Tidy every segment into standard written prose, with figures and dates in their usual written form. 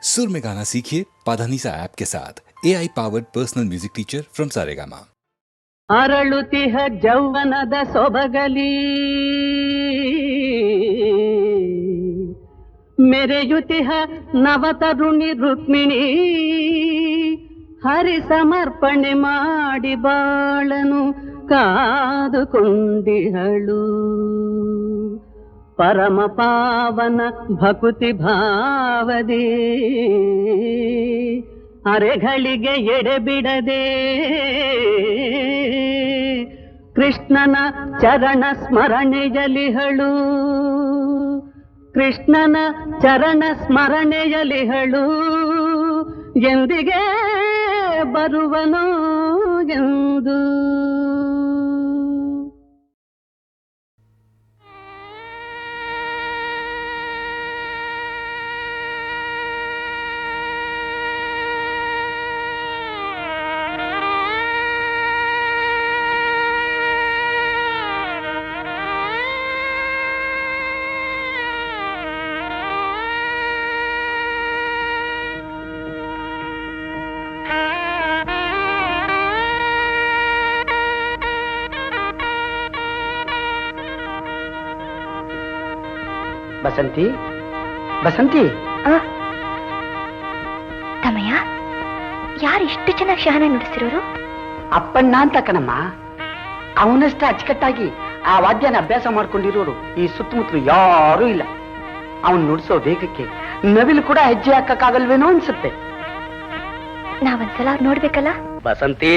सुर में गाना सीखिए पाधानीसा ऐप के साथ AI powered personal music teacher from Saregama. ಅರಳುತಿಹ ಜೌವನದ ಸೊಬಗಲಿ ಮೆರೆಯುತಿಹ ನವತರುಣಿ ರುಕ್ಮಿಣಿ ಹರಿ ಸಮರ್ಪಣೆ ಮಾಡಿ ಬಾಳನು ಕಾದುಕೊಂಡಿಹಳು ಪರಮ ಪಾವನ ಭಕುತಿ ಭಾವದಿ ಅರೆಗಳಿಗೆ ಎಡೆಬಿಡದೆ ಕೃಷ್ಣನ ಚರಣ ಸ್ಮರಣೆಯಲಿಹಳು ಕೃಷ್ಣನ ಚರಣ ಸ್ಮರಣೆಯಲಿಹಳು ಎಂದಿಗೆ ಬರುವನೋ ಎಂದು ಬಸಂತಿ ಬಸಂತಿ ತಮ್ಮಯ್ಯ ಯಾರು ಇಷ್ಟು ಚೆನ್ನಾಗಿ ಶಹನ ನುಡಿಸಿರೋರು? ಅಪ್ಪಣ್ಣ ಅಂತ ಕಣಮ್ಮ. ಅವನಷ್ಟು ಅಚ್ಚುಕಟ್ಟಾಗಿ ಆ ವಾದ್ಯನ ಅಭ್ಯಾಸ ಮಾಡ್ಕೊಂಡಿರೋರು ಈ ಸುತ್ತಮುತ್ತಲು ಯಾರೂ ಇಲ್ಲ. ಅವನ್ ನುಡಿಸೋ ವೇಗಕ್ಕೆ ನವಿಲು ಕೂಡ ಹೆಜ್ಜೆ ಹಾಕಕ್ಕಾಗಲ್ವೇನೋ ಅನ್ಸುತ್ತೆ. ನಾವೊಂದ್ಸಲ ಅವ್ರು ನೋಡ್ಬೇಕಲ್ಲ. ಬಸಂತಿ,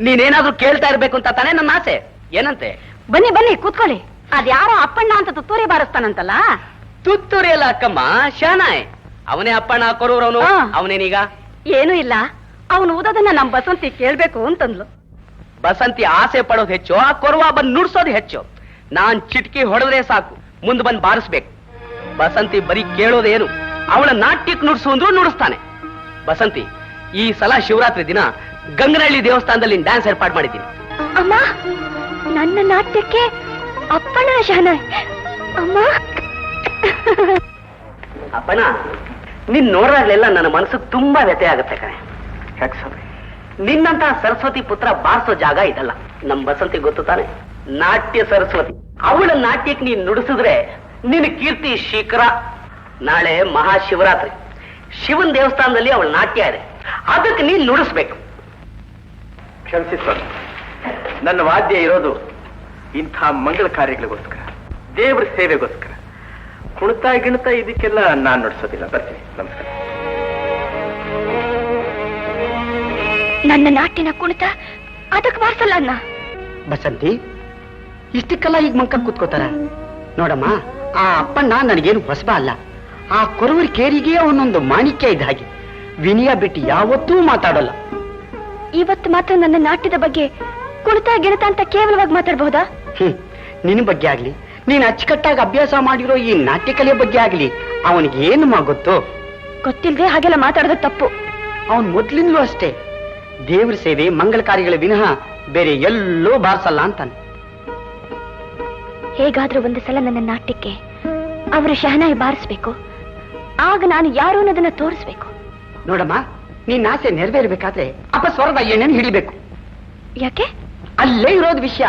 ನೀನೇನಾದ್ರೂ ಕೇಳ್ತಾ ಇರ್ಬೇಕು ಅಂತ ತಾನೇ ನನ್ನ ಆಸೆ. ಏನಂತೆ? ಬನ್ನಿ ಬನ್ನಿ ಕೂತ್ಕೊಳ್ಳಿ. ಅದ್ಯಾರೋ ಅಪ್ಪಣ್ಣ ಅಂತ ತುತ್ತೂರಿ ಬಾರಿಸ್ತಾನಂತಲ್ಲ. ತುತ್ತೂರಿ ಅಲ್ಲ ಅಕ್ಕಮ್ಮ, ಶಾನಾಯ್. ಅವನೇ ಅಪ್ಪಣ್ಣ ಕೊರೂರವನು. ಅವನೇನೀಗ? ಏನೂ ಇಲ್ಲ, ಅವನು ಓದೋದನ್ನ ನಮ್ ಬಸಂತಿ ಕೇಳ್ಬೇಕು ಅಂತಂದ್ಲು. ಬಸಂತಿ ಆಸೆ ಪಡೋದು ಹೆಚ್ಚು, ಆ ಕೊರವ ಬಂದ್ ನುಡ್ಸೋದು ಹೆಚ್ಚು. ನಾನ್ ಚಿಟ್ಕಿ ಹೊಡೆದ್ರೆ ಸಾಕು, ಮುಂದ್ ಬಂದ್ ಬಾರಿಸ್ಬೇಕು. ಬಸಂತಿ ಬರೀ ಕೇಳೋದೇನು, ಅವಳ ನಾಟ್ಯಕ್ಕೆ ನುಡ್ಸು ಅಂದ್ರೂ ನುಡಿಸ್ತಾನೆ. ಬಸಂತಿ, ಈ ಸಲ ಶಿವರಾತ್ರಿ ದಿನ ಗಂಗನಹಳ್ಳಿ ದೇವಸ್ಥಾನದಲ್ಲಿ ಡ್ಯಾನ್ಸ್ ಏರ್ಪಾಡು ಮಾಡಿದ್ದೀನಿ. ಅಮ್ಮ, ನನ್ನ ನಾಟ್ಯಕ್ಕೆ ಅಪ್ಪಣ್ಣ ಶಹನಾಯ್. ಅಮ್ಮ, ಅಪ್ಪಣ್ಣ ನಿನ್ ನೋಡಿದಾಗ್ಲೆಲ್ಲ ನನ್ನ ಮನಸ್ಸಿಗೆ ತುಂಬಾ ವ್ಯಥೆ ಆಗುತ್ತೆ ಕಣೆ. ನಿನ್ನಂತ ಸರಸ್ವತಿ ಪುತ್ರ ಬಾರಿಸೋ ಜಾಗ ಇದಲ್ಲ. ನಮ್ ಬಸಂತಿ ಗೊತ್ತು ತಾನೆ, ನಾಟ್ಯ ಸರಸ್ವತಿ. ಅವಳ ನಾಟ್ಯಕ್ಕೆ ನೀನ್ ನುಡಿಸಿದ್ರೆ ನಿನ್ನ ಕೀರ್ತಿ ಶೀಘ್ರ. ನಾಳೆ ಮಹಾಶಿವರಾತ್ರಿ, ಶಿವನ್ ದೇವಸ್ಥಾನದಲ್ಲಿ ಅವಳ ನಾಟ್ಯ ಇದೆ, ಅದಕ್ಕೆ ನೀನ್ ನುಡಿಸ್ಬೇಕು. ಕ್ಷಮಿಸಿ ಸ್ವಾಮಿ, ನನ್ನ ವಾದ್ಯ ಇರೋದು ಇಂಥ ಮಂಗಳ ಕಾರ್ಯಗಳಿಗೋಸ್ಕರ, ದೇವರ ಸೇವೆಗೋಸ್ಕರ. ಕುಣಿತಾ ಗಿಣಿತಾ ಇದಕ್ಕೆಲ್ಲ ನಾನ್ ನುಡಿಸೋದಿಲ್ಲ. ಬರ್ತೀನಿ, ನಮಸ್ಕಾರ. ನನ್ನ ನಾಟ್ಯನ ಕುಣಿತ ಅದಕ್ಕೆ ಬಾರಿಸಲ್ಲ ಅನ್ನ. ಬಸಂತಿ, ಇಷ್ಟಕ್ಕೆಲ್ಲ ಈಗ ಮಂಕ ಕೂತ್ಕೋತಾರ ನೋಡಮ್ಮ. ಆ ಅಪ್ಪಣ್ಣ ನನಗೇನು ಹೊಸಬ ಅಲ್ಲ. ಆ ಕೊರವರಿ ಕೇರಿಗೆ ಅವನೊಂದು ಮಾಣಿಕ್ಯ ಇದ್ದ ಹಾಗೆ. ವಿನಯ ಬಿಟ್ಟು ಯಾವತ್ತೂ ಮಾತಾಡೋಲ್ಲ. ಇವತ್ತು ಮಾತ್ರ ನನ್ನ ನಾಟ್ಯದ ಬಗ್ಗೆ ಕುಣಿತ ಗಿಣಿತ ಅಂತ ಕೇವಲವಾಗಿ ಮಾತಾಡಬಹುದಾ? ನಿನ್ನ ಬಗ್ಗೆ ಆಗ್ಲಿ, ನೀನ್ ಅಚ್ಚುಕಟ್ಟಾಗಿ ಅಭ್ಯಾಸ ಮಾಡಿರೋ ಈ ನಾಟ್ಯ ಕಲೆಯ ಬಗ್ಗೆ ಆಗ್ಲಿ ಅವನಿಗೆ ಏನು ಗೊತ್ತು? ಗೊತ್ತಿಲ್ದೆ ಹಾಗೆಲ್ಲ ಮಾತಾಡೋದು ತಪ್ಪು. ಅವನ್ ಮೊದ್ಲಿಂದಲೂ ಅಷ್ಟೇ, ದೇವ್ರ ಸೇವೆ ಮಂಗಳ ಕಾರ್ಯಗಳ ವಿನಃ ಬೇರೆ ಎಲ್ಲೋ ಬಾರಿಸಲ್ಲ ಅಂತಾನೆ. ಹೇಗಾದ್ರೂ ಒಂದು ಸಲ ನನ್ನ ನಾಟ್ಯಕ್ಕೆ ಅವರು ಶಹನಾಯಿ ಬಾರಿಸ್ಬೇಕು. ಆಗ ನಾನು ಯಾರು ಅನ್ನೋದನ್ನ ತೋರಿಸ್ಬೇಕು. ನೋಡಮ್ಮ, ನೀನ್ ಆಸೆ ನೆರವೇರ್ಬೇಕಾದ್ರೆ ಅಪಸ್ವರದ ಎಣ್ಣೆನ ಹಿಡಿಬೇಕು. ಯಾಕೆ? ಅಲ್ಲೇ ಇರೋದು ವಿಷಯ.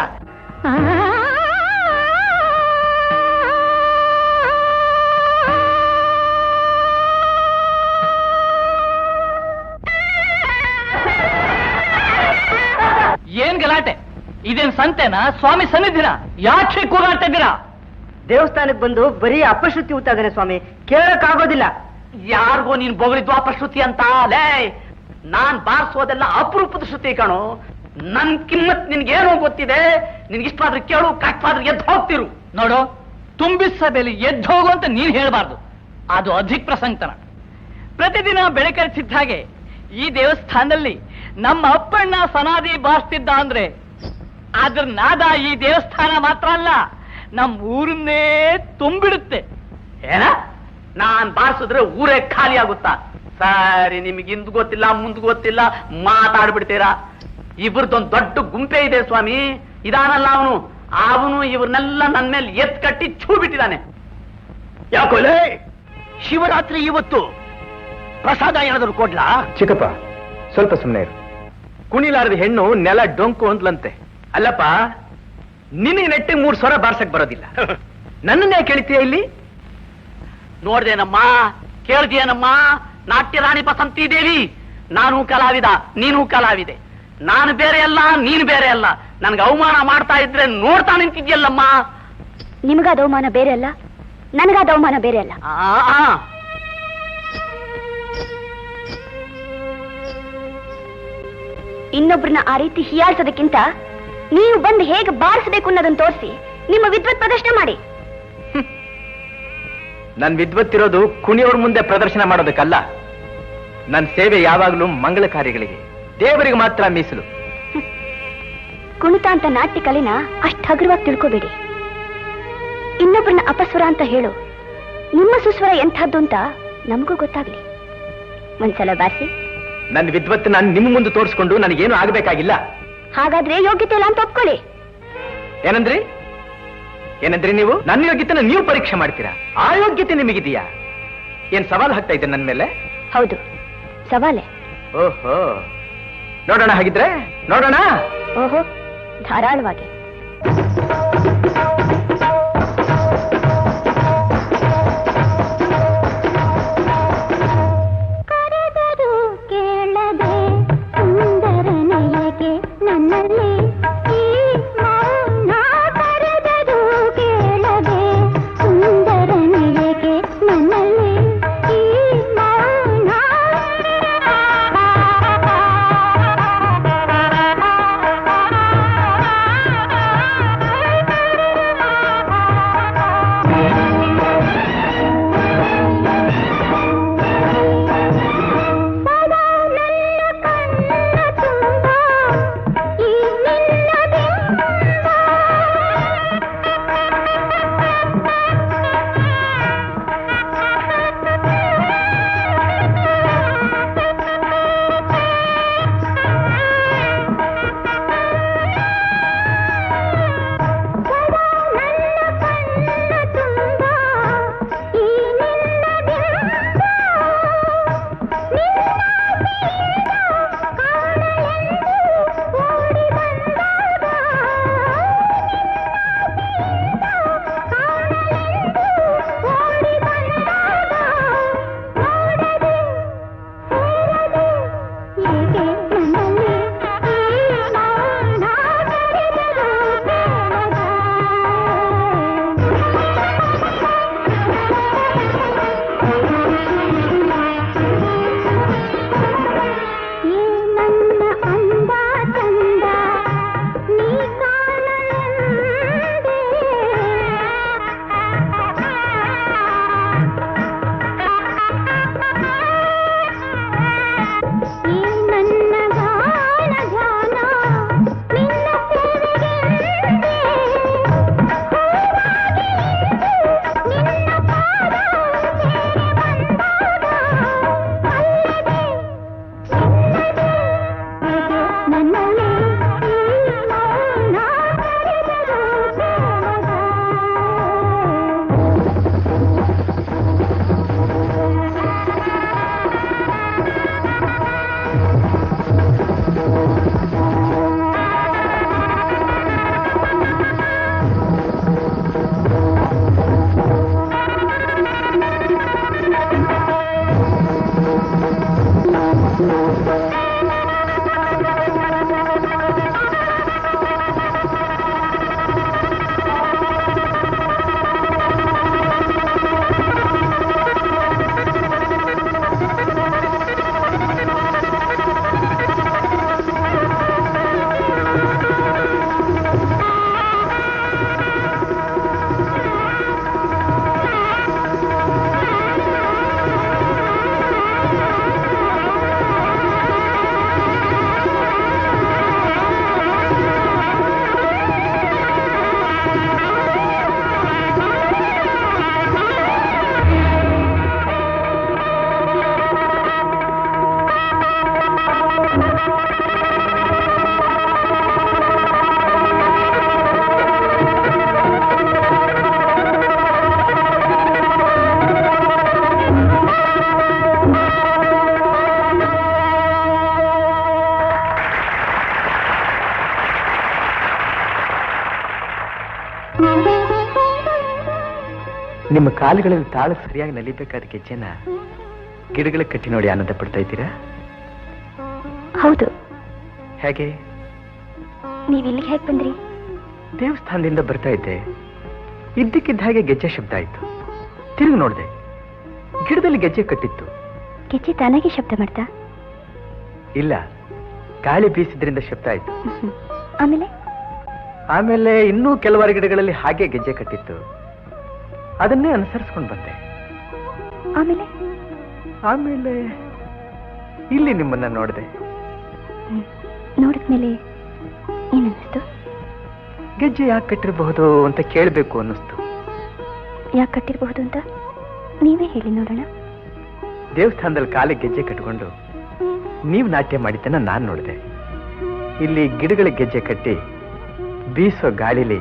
ಏನ್ ಗಲಾಟೆ? ಇದೇನ್ ಸಂತೆನಾ, ಸ್ವಾಮಿ ಸನ್ನಿಧಿನ? ಯಾಕೆ ಕೂಗಾಡ್ತಾ ಇದ್ದೀರಾ? ದೇವಸ್ಥಾನಕ್ಕೆ ಬಂದು ಬರೀ ಅಪಶ್ರುತಿ ಊತಾಗನೆ ಸ್ವಾಮಿ, ಕೇಳಕ್ಕಾಗೋದಿಲ್ಲ. ಯಾರಿಗೋ ನೀನ್ ಬೊಗಳಿದ್ದು ಅಪಶ್ರುತಿ ಅಂತ? ಲೇ, ನಾನ್ ಬಾರಿಸೋದೆಲ್ಲ ಅಪರೂಪದ ಶ್ರುತಿ ಕಣೋ. ನನ್ ಕಿಮ್ಮತ್ ನಿನ್ಗೇನೋ ಗೊತ್ತಿದೆ. ನಿನ್ಗಿಷ್ಟಾದ್ರೂ ಕೇಳು, ಕಷ್ಟಾದ್ರೂ ಎದ್ದು ಹೋಗ್ತಿರು. ನೋಡು, ತುಂಬಿದ ಸಭೆಯಲ್ಲಿ ಎದ್ದು ಹೋಗು ಅಂತ ನೀನ್ ಹೇಳ್ಬಾರ್ದು, ಅದು ಅಧಿಕ ಪ್ರಸಂಗತನ. ಪ್ರತಿದಿನ ಬೆಳಕರಿಸಿದ್ದ ಹಾಗೆ ಈ ದೇವಸ್ಥಾನದಲ್ಲಿ ನಮ್ಮ ಅಪ್ಪಣ್ಣ ಸನಾದಿ ಬಾರಿಸ್ತಿದ್ದ ಅಂದ್ರೆ ಅದ್ರ ನಾದ ಈ ದೇವಸ್ಥಾನ ಮಾತ್ರ ಅಲ್ಲ, ನಮ್ಮ ಊರನ್ನೇ ತುಂಬಿಡುತ್ತೆ. ಏನ? ನಾನ್ ಬಾರಿಸಿದ್ರೆ ಊರೇ ಖಾಲಿ ಆಗುತ್ತಾ? ಸರಿ, ನಿಮಗೆ ಇಂದು ಗೊತ್ತಿಲ್ಲ ಮುಂದ್ ಗೊತ್ತಿಲ್ಲ ಮಾತಾಡ್ಬಿಡ್ತೀರಾ. ಇವ್ರದೊಂದು ದೊಡ್ಡ ಗುಂಪೆ ಇದೆ ಸ್ವಾಮಿ. ಇದಾನಲ್ಲ ಅವನು ಇವ್ರನ್ನೆಲ್ಲ ನನ್ನ ಮೇಲೆ ಎತ್ ಕಟ್ಟಿ ಛೂ ಬಿಟ್ಟಿದ್ದಾನೆ. ಯಾಕೋಲೆ? ಶಿವರಾತ್ರಿ ಇವತ್ತು ಪ್ರಸಾದ ಏನಾದರೂ ಕೊಡ್ಲಾ? ಚಿಕ್ಕಪ್ಪ ಸ್ವಲ್ಪ ಸುಮ್ಮನೆ ಇರು. ಕುಣಿಲಾರದ ಹೆಣ್ಣು ನೆಲ ಡೊಂಕು ಅಂದ್ಲಂತೆ. ಅಲ್ಲಪ್ಪ, ನಿನಗೆ ನೆಟ್ಟಿಗೆ 3 ಸ್ವರ ಬಾರ್ಸಕ್ ಬರೋದಿಲ್ಲ. ನನ್ನನ್ನೇ ಕೇಳ್ತೀಯ ಇಲ್ಲಿ? ನೋಡ್ದೇನಮ್ಮ, ಕೇಳ್ದೇನಮ್ಮ, ನಾಟ್ಯ ರಾಣಿ ಬಸಂತಿ ದೇವಿ. ನಾನು ಕಲಾವಿದ, ನೀನು ಕಲಾವಿದೆ. ನಾನು ಬೇರೆ ಅಲ್ಲ, ನೀನು ಬೇರೆ ಅಲ್ಲ. ನನ್ಗೆ ಅವಮಾನ ಮಾಡ್ತಾ ಇದ್ರೆ ನೋಡ್ತಾ ನಿಂತಿದ್ಯಲ್ಲಮ್ಮ. ನಿಮಗಾದ ಅವಮಾನ ಬೇರೆ ಅಲ್ಲ, ನನಗಾದ ಅವಮಾನ ಬೇರೆ ಅಲ್ಲ. ಇನ್ನೊಬ್ರನ್ನ ಆ ರೀತಿ ಹೀಯಾಳ್ಸೋದಕ್ಕಿಂತ ನೀವು ಬಂದು ಹೇಗೆ ಬಾರಿಸಬೇಕು ಅನ್ನೋದನ್ನ ತೋರಿಸಿ ನಿಮ್ಮ ವಿದ್ವತ್ ಪ್ರದರ್ಶನ ಮಾಡಿ. ನನ್ ವಿದ್ವತ್ತಿರೋದು ಕುಣಿಯೋರ್ ಮುಂದೆ ಪ್ರದರ್ಶನ ಮಾಡೋದಕ್ಕಲ್ಲ. ನನ್ನ ಸೇವೆ ಯಾವಾಗಲೂ ಮಂಗಳ ಕಾರ್ಯಗಳಿಗೆ, ದೇವರಿಗೆ ಮಾತ್ರ ಮೀಸಲು. ಕುಣಿತ ಅಂತ ನಾಟ್ಯ ಕಲೆನ ಅಷ್ಟು ಹಗುರವಾಗಿ ತಿಳ್ಕೋಬೇಡಿ. ಇನ್ನೊಬ್ರನ್ನ ಅಪಸ್ವರ ಅಂತ ಹೇಳು, ನಿಮ್ಮ ಸುಸ್ವರ ಎಂಥದ್ದು ಅಂತ ನಮಗೂ ಗೊತ್ತಾಗ್ಲಿ. ಒಂದ್ಸಲ ಬಾರಿಸಿ. ನನ್ನ ವಿದ್ವತ್ತು ನಾನು ನಿಮ್ಮ ಮುಂದೆ ತೋರಿಸ್ಕೊಂಡು ನನಗೇನು ಆಗಬೇಕಾಗಿಲ್ಲ. ಹಾಗಾದ್ರೆ ಯೋಗ್ಯತೆ ಇಲ್ಲ ಅಂತ ಒಪ್ಕೊಳ್ಳಿ. ಏನಂದ್ರಿ? ನೀವು ನನ್ನ ಯೋಗ್ಯತೆನ ನೀವು ಪರೀಕ್ಷೆ ಮಾಡ್ತೀರಾ? ಆ ಯೋಗ್ಯತೆ ನಿಮಗಿದೆಯಾ? ಏನ್ ಸವಾಲ್ ಹಾಕ್ತಾ ಇದ್ದೆ ನನ್ನ ಮೇಲೆ? ಹೌದು, ಸವಾಲೆ. ಓಹೋ, ನೋಡೋಣ. ಹಾಗಿದ್ರೆ ನೋಡೋಣ. ಓಹೋ, ಧಾರಾಳವಾಗಿ. ಕಾಲುಗಳಲ್ಲಿ ತಾಳು ಸರಿಯಾಗಿ ನಲಿಬೇಕಾದ ಗೆಜ್ಜೆನ ಗಿಡಗಳಿಗೆ ಕಟ್ಟಿ ನೋಡಿ ಆನಂದ ಪಡ್ತಾ ಇದ್ದೀರಾ? ಹೌದು. ಹೇಗೆ? ನೀವ್ ಇಲ್ಲಿಗೆ ಹೇಗೆ ಬಂದ್ರಿ? ದೇವಸ್ಥಾನದಿಂದ ಬರ್ತಾ ಇದ್ದೆ, ಇದ್ದಕ್ಕಿದ್ದ ಹಾಗೆ ಗೆಜ್ಜೆ ಶಬ್ದ ಆಯ್ತು. ತಿರುಗಿ ನೋಡ್ದೆ, ಗಿಡದಲ್ಲಿ ಗೆಜ್ಜೆ ಕಟ್ಟಿತ್ತು. ಗೆಜ್ಜೆ ತಾನಾಗಿ ಶಬ್ದ ಮಾಡ್ತಾ? ಇಲ್ಲ, ಗಾಳಿ ಬೀಸಿದ್ರಿಂದ ಶಬ್ದ ಆಯ್ತು. ಆಮೇಲೆ ಆಮೇಲೆ ಇನ್ನೂ ಕೆಲವಾರು ಗಿಡಗಳಲ್ಲಿ ಹಾಗೆ ಗೆಜ್ಜೆ ಕಟ್ಟಿತ್ತು. ಅದನ್ನೇ ಅನುಸರಿಸ್ಕೊಂಡು ಬಂದೆ. ಆಮೇಲೆ ಆಮೇಲೆ ಇಲ್ಲಿ ನಿಮ್ಮನ್ನ ನೋಡಿದೆ. ನೋಡಿದ್ಮೇಲೆ ಏನನ್ನಿಸ್ತು? ಗೆಜ್ಜೆ ಯಾಕೆ ಕಟ್ಟಿರಬಹುದು ಅಂತ ಕೇಳಬೇಕು ಅನ್ನಿಸ್ತು. ಯಾಕೆ ಕಟ್ಟಿರಬಹುದು ಅಂತ ನೀವೇ ಹೇಳಿ ನೋಡೋಣ. ದೇವಸ್ಥಾನದಲ್ಲಿ ಕಾಲಿಗೆ ಗೆಜ್ಜೆ ಕಟ್ಕೊಂಡು ನೀವು ನಾಟ್ಯ ಮಾಡಿದ್ದನ್ನ ನಾನು ನೋಡಿದೆ. ಇಲ್ಲಿ ಗಿಡಗಳಿಗೆ ಗೆಜ್ಜೆ ಕಟ್ಟಿ ಬೀಸೋ ಗಾಳಿಲಿ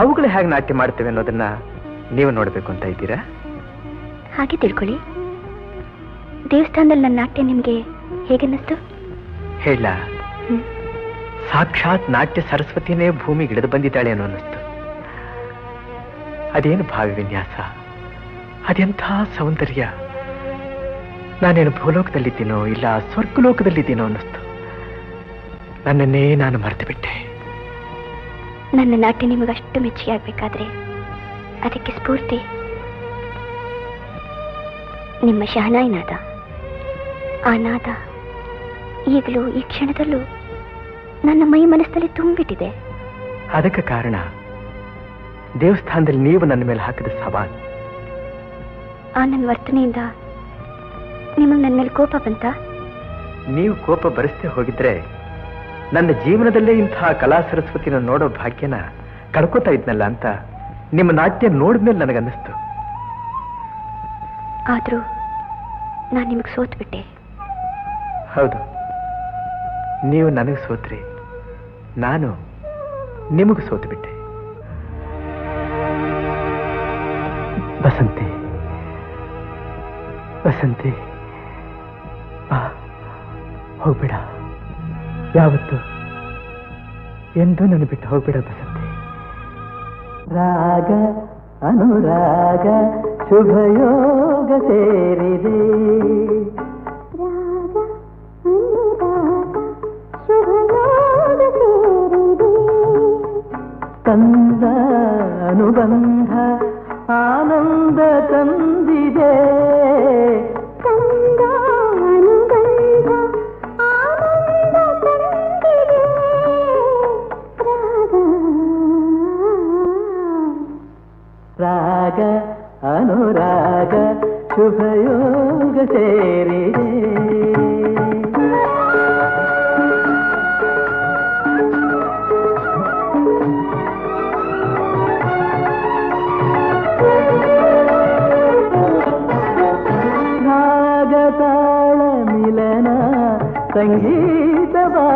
ಅವುಗಳು ಹೇಗೆ ನಾಟ್ಯ ಮಾಡ್ತೇವೆ ಅನ್ನೋದನ್ನ ನೀವು ನೋಡ್ಬೇಕು ಅಂತ ಇದ್ದೀರಾ? ಹಾಗೆ ತಿಳ್ಕೊಳ್ಳಿ. ದೇವಸ್ಥಾನದಲ್ಲಿ ನನ್ನ ನಾಟ್ಯ ನಿಮ್ಗೆ ಹೇಗನ್ನಿಸ್ತು? ಹೇಳ, ಸಾಕ್ಷಾತ್ ನಾಟ್ಯ ಸರಸ್ವತಿನೇ ಭೂಮಿ ಗಿಡದ ಬಂದಿದ್ದಾಳೆ ಅನ್ನೋ ಅನ್ನಿಸ್ತು. ಅದೇನು ಭಾವಿ ವಿನ್ಯಾಸ, ಅದೆಂಥ ಸೌಂದರ್ಯ. ನಾನೇನು ಭೂಲೋಕದಲ್ಲಿದ್ದೀನೋ ಇಲ್ಲ ಸ್ವರ್ಗಲೋಕದಲ್ಲಿದ್ದೀನೋ ಅನ್ನಿಸ್ತು. ನನ್ನನ್ನೇ ನಾನು ಮರೆತು ಬಿಟ್ಟೆ. ನನ್ನ ನಾಟ್ಯ ನಿಮಗಷ್ಟು ಮೆಚ್ಚುಗೆ ಆಗ್ಬೇಕಾದ್ರೆ ಅದಕ್ಕೆ ಸ್ಫೂರ್ತಿ ನಿಮ್ಮ ಶಹನಾಯಿ ನಾದ. ಆ ನಾದ ಈಗಲೂ ಈ ಕ್ಷಣದಲ್ಲೂ ನನ್ನ ಮೈ ಮನಸ್ಸಲ್ಲಿ ತುಂಬಿಟ್ಟಿದೆ. ಅದಕ್ಕೆ ಕಾರಣ ದೇವಸ್ಥಾನದಲ್ಲಿ ನೀವು ನನ್ನ ಮೇಲೆ ಹಾಕಿದ ಸವಾಲು. ಆ ನನ್ನ ವರ್ತನೆಯಿಂದ ನಿಮಗೆ ನನ್ನ ಮೇಲೆ ಕೋಪ ಬಂತ? ನೀವು ಕೋಪ ಬರಿಸದೆ ಹೋಗಿದ್ರೆ ನನ್ನ ಜೀವನದಲ್ಲೇ ಇಂತಹ ಕಲಾ ಸರಸ್ವತಿನ ನೋಡೋ ಭಾಗ್ಯನ ಕಳ್ಕೊತಾ ಇದ್ನಲ್ಲ ಅಂತ ನಿಮ್ಮ ನಾಟ್ಯ ನೋಡಿದ್ಮೇಲೆ ನನಗನ್ನಿಸ್ತು. ಆದ್ರೂ ನಾನು ನಿಮಗೆ ಸೋತ್ ಬಿಟ್ಟೆ. ಹೌದು, ನೀವು ನನಗೆ ಸೋತ್ರಿ, ನಾನು ನಿಮಗೂ ಸೋತು ಬಿಟ್ಟೆ. ಬಸಂತಿ, ಬಸಂತಿ, ಹೋಗ್ಬೇಡ, ಯಾವತ್ತು ಎಂದೂ ನನ್ನ ಬಿಟ್ಟು ಹೋಗ್ಬೇಡ ಬಸಂತಿ. ರಾಗ ಅನುರಾಗ ಶುಭಯೋಗ ಸೇರಿದೆ. ಕಂದ ಅನುಬಂಧ ಆನಂದ ತಂದಿದೆ. ರಾಗ ಅನುರಾಗ ಶುಭಯೋಗ ಸೇರಿದೆ. ರಾಗ ತಾಳ ಮಿಲನ ಸಂಗೀತವಾಗಿದೆ.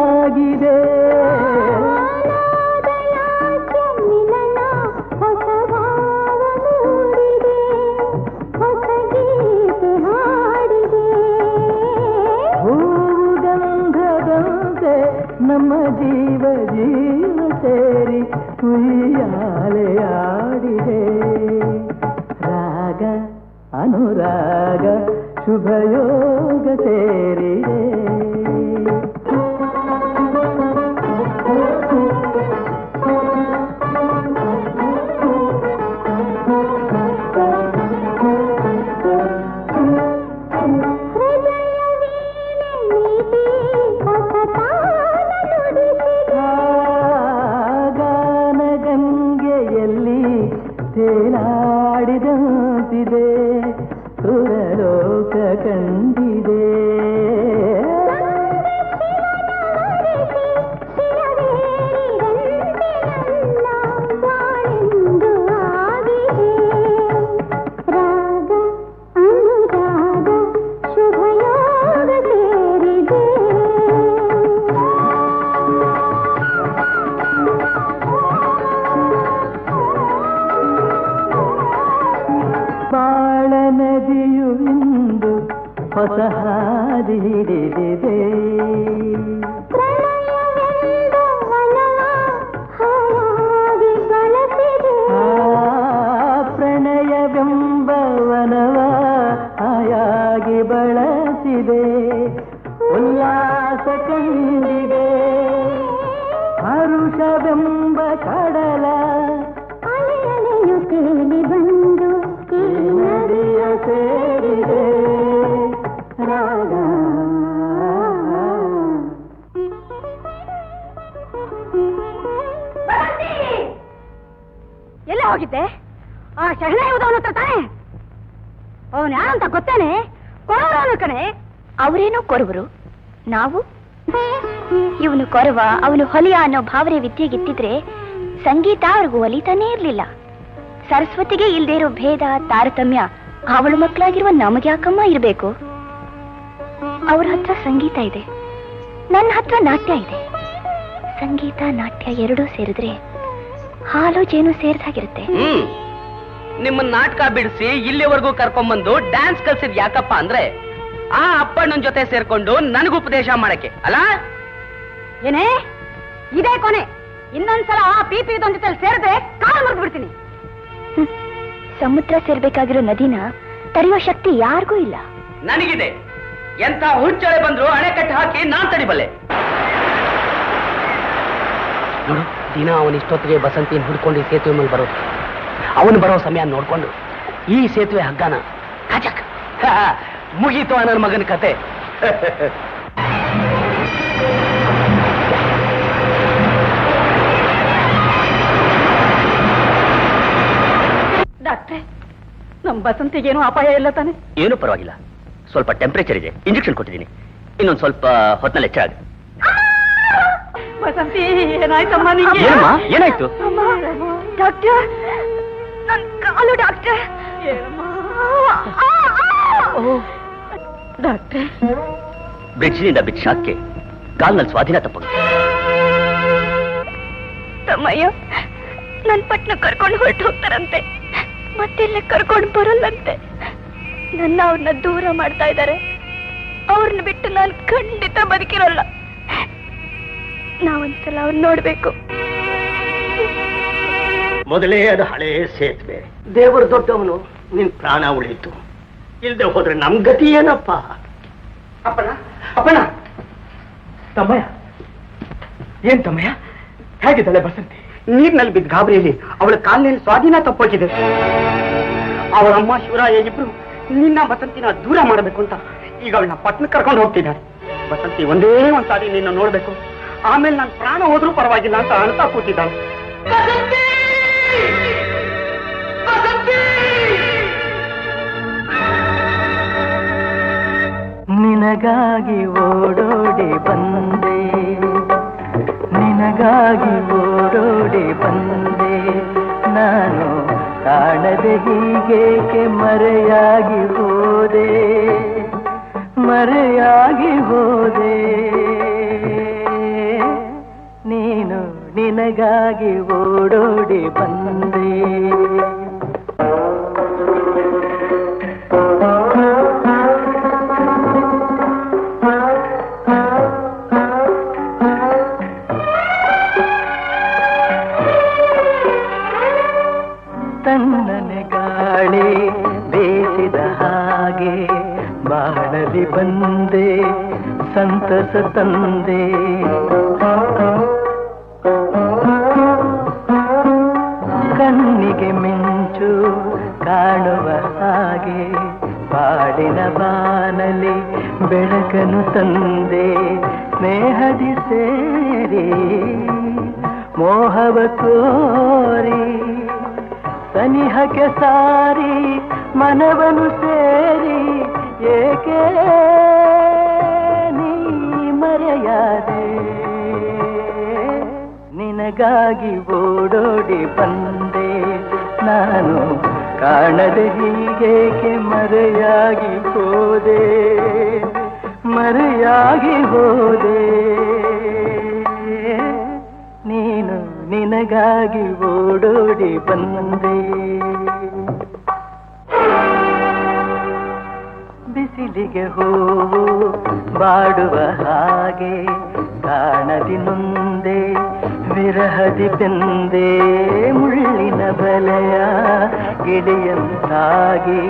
ನಮ್ಮ ಜೀವ ಜೀವ ಸೇರಿ ಉಯ್ಯಾಲೆಯಾಡಿದೆ. ರಾಗ ಅನುರಾಗ ಶುಭಯೋಗ ಸೇರಿದೆ. ತೇಲಾಡಿದಂತಿದೆ, ಸುರಲೋಕ ಕಂಡಿದೆ. ಬಾಳ ನದಿಯು ಇಂದು ಹೊಸ ಹಾದಿ ಹಿಡಿದಿದೆ. ಪ್ರಣಯವೆಂಬ ಬಳಸಿದೆ ಉಲ್ಲಾಸ ಕಂಡಿದೆ ಹರುಷವೆಂಬ ಕಡಲ ತೇಲಿ ಬಂದು ನದಿಯ ಸೇರಿದೆ ರಾಗ ಎಲ್ಲ ಹೋಗಿದ್ದೆ ಆ ಶಹನಾಯುಧವನ ಹತ್ರ ತಾನೆ ಅವನು ಯಾರಂತ ಗೊತ್ತೇನೆ ಕೊರವನು ಕಣೆ ಅವರೇನೋ ಕೊರವರು ನಾವು ಇವನು ಕೊರವ ಅವನು ಹೊಲಿಯ ಅನ್ನೋ ಭಾವನೆ ವಿದ್ಯೆಗಿತ್ತಿದ್ರೆ ಸಂಗೀತ ಅವ್ರಿಗೂ ಒಲಿತಾನೇ ಇರ್ಲಿಲ್ಲ ಸರಸ್ವತಿಗೆ ಇಲ್ದೇ ಇರೋ ಭೇದ ತಾರತಮ್ಯ ಅವಳು ಮಕ್ಕಳಾಗಿರುವ ನಮಗೆ ಯಾಕಮ್ಮ ಇರಬೇಕು ಅವ್ರ ಹತ್ರ ಸಂಗೀತ ಇದೆ ನನ್ನ ಹತ್ರ ನಾಟ್ಯ ಇದೆ ಸಂಗೀತ ನಾಟ್ಯ ಎರಡೂ ಸೇರಿದ್ರೆ ಹಾಲು ಜೇನು ಸೇರಿದಾಗಿರುತ್ತೆ ನಿಮ್ಮನ್ನ ನಾಟಕ ಬಿಡಿಸಿ ಇಲ್ಲಿವರೆಗೂ ಕರ್ಕೊಂಡ್ಬಂದು ಡ್ಯಾನ್ಸ್ ಕಲ್ಸಿದ್ ಯಾಕಪ್ಪ ಅಂದ್ರೆ ಆ ಅಪ್ಪಣ್ಣನ ಜೊತೆ ಸೇರ್ಕೊಂಡು ನನಗೂ ಉಪದೇಶ ಮಾಡಕ್ಕೆ ಅಲ್ಲ ಏನೇ ಇದೇ ಕೊನೆ ಇನ್ನೊಂದ್ಸಲ ಆ ಪೀಪಿ ಜೊತೆ ಸೇರಿದ್ರೆ ಕಾಲು ಮುರಿದು ಬಿಡ್ತೀನಿ ಸಮುದ್ರ ಸೇರ್ಬೇಕಾಗಿರೋ ನದಿನ ತಡೆಯುವ ಶಕ್ತಿ ಯಾರಿಗೂ ಇಲ್ಲ ನನಗಿದೆ ಎಂತ ಹುಚ್ಚಳೆ ಬಂದ್ರು ಅಣೆಕಟ್ಟು ಹಾಕಿ ನಾನ್ ತಡಿಬಲ್ಲೆ ನೋಡು ದಿನ ಅವನ ಇಷ್ಟೊತ್ತಿಗೆ ಬಸಂತಿನ ಹುಡ್ಕೊಂಡು ಈ ಸೇತುವೆ ಮೇಲೆ ಬರೋದು ಅವನು ಬರೋ ಸಮಯ ನೋಡ್ಕೊಂಡು ಈ ಸೇತುವೆ ಹಗ್ಗನ ಕಚಕ್ ಮುಗೀತು ನನ್ನ ಮಗನ ಕತೆ ಡಾಕ್ಟ್ರೆ ನಮ್ ಬಸಂತಿಗೇನು ಅಪಾಯ ಇಲ್ಲ ತಾನೆ ಏನು ಪರವಾಗಿಲ್ಲ ಸ್ವಲ್ಪ ಟೆಂಪರೇಚರ್ ಇದೆ ಇಂಜೆಕ್ಷನ್ ಕೊಟ್ಟಿದ್ದೀನಿ ಇನ್ನೊಂದು ಸ್ವಲ್ಪ ಹೊತ್ತಿನಲ್ಲಿ ಎಚ್ಚರ ಆಗಿ ಬಸಂತಿ ಏನಾಯ್ತಮ್ಮ ನಿಂಗೆ ಏನಾಯ್ತು ಡಾಕ್ಟರ್ ನನ್ ಕಾಲು ಡಾಕ್ಟರ್ ಡಾಕ್ಟರ್ ಬ್ರಿಡ್ಜ್ನಿಂದ ಬಿದ್ದ ಶಾಕ್ಗೆ ಕಾಲ್ನಲ್ಲಿ ಸ್ವಾಧೀನ ತಪ್ಪೋಗಿದೆ ತಮ್ಮಯ್ಯ ನನ್ ಪಟ್ನ ಕರ್ಕೊಂಡು ಹೊರಟು ಹೋಗ್ತಾರಂತೆ ಮತ್ತೆಲ್ಲ ಕರ್ಕೊಂಡು ಬರಲ್ಲಂತೆ ನನ್ನ ಅವ್ರನ್ನ ದೂರ ಮಾಡ್ತಾ ಇದ್ದಾರೆ ಅವ್ರನ್ನ ಬಿಟ್ಟು ನಾನು ಖಂಡಿತ ಬದುಕಿರಲ್ಲ ನಾವೊಂದ್ಸಲ ಅವ್ರನ್ನ ನೋಡ್ಬೇಕು ಮೊದಲೇ ಅದು ಹಳೇ ಸೇತುವೆ ದೇವರು ದೊಡ್ಡವನು ನಿನ್ ಪ್ರಾಣ ಉಳಿಯಿತು ಇಲ್ದೆ ಹೋದ್ರೆ ನಮ್ ಗತಿ ಏನಪ್ಪ ಅಪ್ಪಣ ಅಪ್ಪಣ ತಮ್ಮಯ್ಯ ಏನ್ ತಮ್ಮಯ್ಯ ಹೇಗಿದ್ದಾಳೆ ಬಸಂತಿ ನೀರ್ನಲ್ಲಿ ಬಿದ್ದ ಗಾಬರಿಯಲ್ಲಿ ಅವಳ ಕಾಲಿನಲ್ಲಿ ಸ್ವಾಧೀನ ತಪ್ಪೋಗಿದೆ ಅವಳ ಅಮ್ಮ ಶಿವರಾಯ ಇಬ್ರು ನಿನ್ನ ಬಸಂತಿನ ದೂರ ಮಾಡಬೇಕು ಅಂತ ಈಗ ಅವಳನ್ನ ಪಟ್ಟಣ ಕರ್ಕೊಂಡು ಹೋಗ್ತಿದ್ದಾರೆ ಬಸಂತಿ ಒಂದೇ ಒಂದ್ಸಾರಿ ನಿನ್ನ ನೋಡ್ಬೇಕು ಆಮೇಲೆ ನಾನು ಪ್ರಾಣ ಹೋದ್ರೂ ಪರವಾಗಿಲ್ಲ ಅಂತ ಅಳ್ತಾ ಕೂತಿದ್ದಾಳೆ ನಿನಗಾಗಿ ಓಡೋಡಿ ಬಂದೆ ನಿನಗಾಗಿ ಓಡೋಡಿ ಬಂದೆ ನಾನು ಕಾಣದೆ ಹೀಗೇಕೆ ಮರೆಯಾಗಿ ಹೋದೆ ಮರೆಯಾಗಿ ಹೋದೆ ನೀನು ನಿನಗಾಗಿ ಓಡೋಡಿ ಬಂದೆ ತಣ್ಣನೆ ಗಾಳಿ ಬೇಸಿದ ಹಾಗೆ ಬಾಳಲಿ ಬಂದೆ ಸಂತಸ ತಂದೆ ಕಣ್ಣಿಗೆ ಮಿಂಚು ಕಾಣುವ ಹಾಗೆ ಬಾಳಿನ ಬಾನಲಿ ಬೆಳಕನ್ನು ತಂದೆ ಸ್ನೇಹದಿ ಸೇರಿ ಮೋಹವ ತೋರಿ ಸನಿಹಕ್ಕೆ ಸಾರಿ ಮನವನು ಸೇರಿ ಏಕೆ ನೀ ಮರೆಯಾದೆ ನಿನಗಾಗಿ ಓಡೋಡಿ ಬಂದೆ ನಾನು ಕಾಣದೆ ಹೀಗೇಕೆ ಮರೆಯಾಗಿ ಹೋದೆ ಮರೆಯಾಗಿ ಹೋದೆ ನೀನು ನಿನಗಾಗಿ ಓಡೋಡಿ ಬಂದೆ ಬಿಸಿಲಿಗೆ ಹೂವು ಬಾಡುವ ಹಾಗೆ ಕಾಣದಿ ನೊಂದೆ ವಿರಹದಿ ಬೆಂದೆ ಮುಳ್ಳಿನ ಬಲೆಯ ಗಿಳಿಯಂತಾಗಿ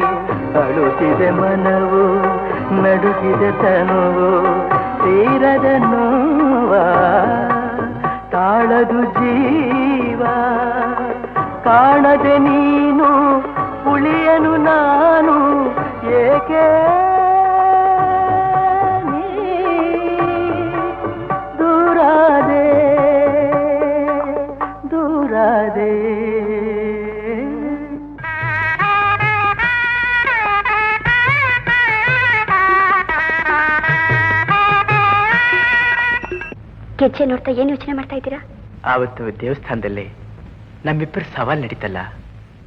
ಅಳುತ್ತಿದೆ ಮನವು ನಡುಗಿದೆ ತನುವು ತೀರದ ನೋವ ತಾಳದು ಜೀವ ಕಾಣದೆ ನೀನು ಉಳಿಯನು ನಾನು ಏಕೆ ದೂರಾದೆ ದೂರಾದೆ ಗೆಜ್ಜೆ ನೋಡ್ತಾ ಏನು ಯೋಚನೆ ಮಾಡ್ತಾ ಇದ್ದೀರಾ? ಆವತ್ತು ದೇವಸ್ಥಾನದಲ್ಲಿ ನಮ್ಮಿಬ್ಬರು ಸವಾಲ್ ನಡೀತಲ್ಲ,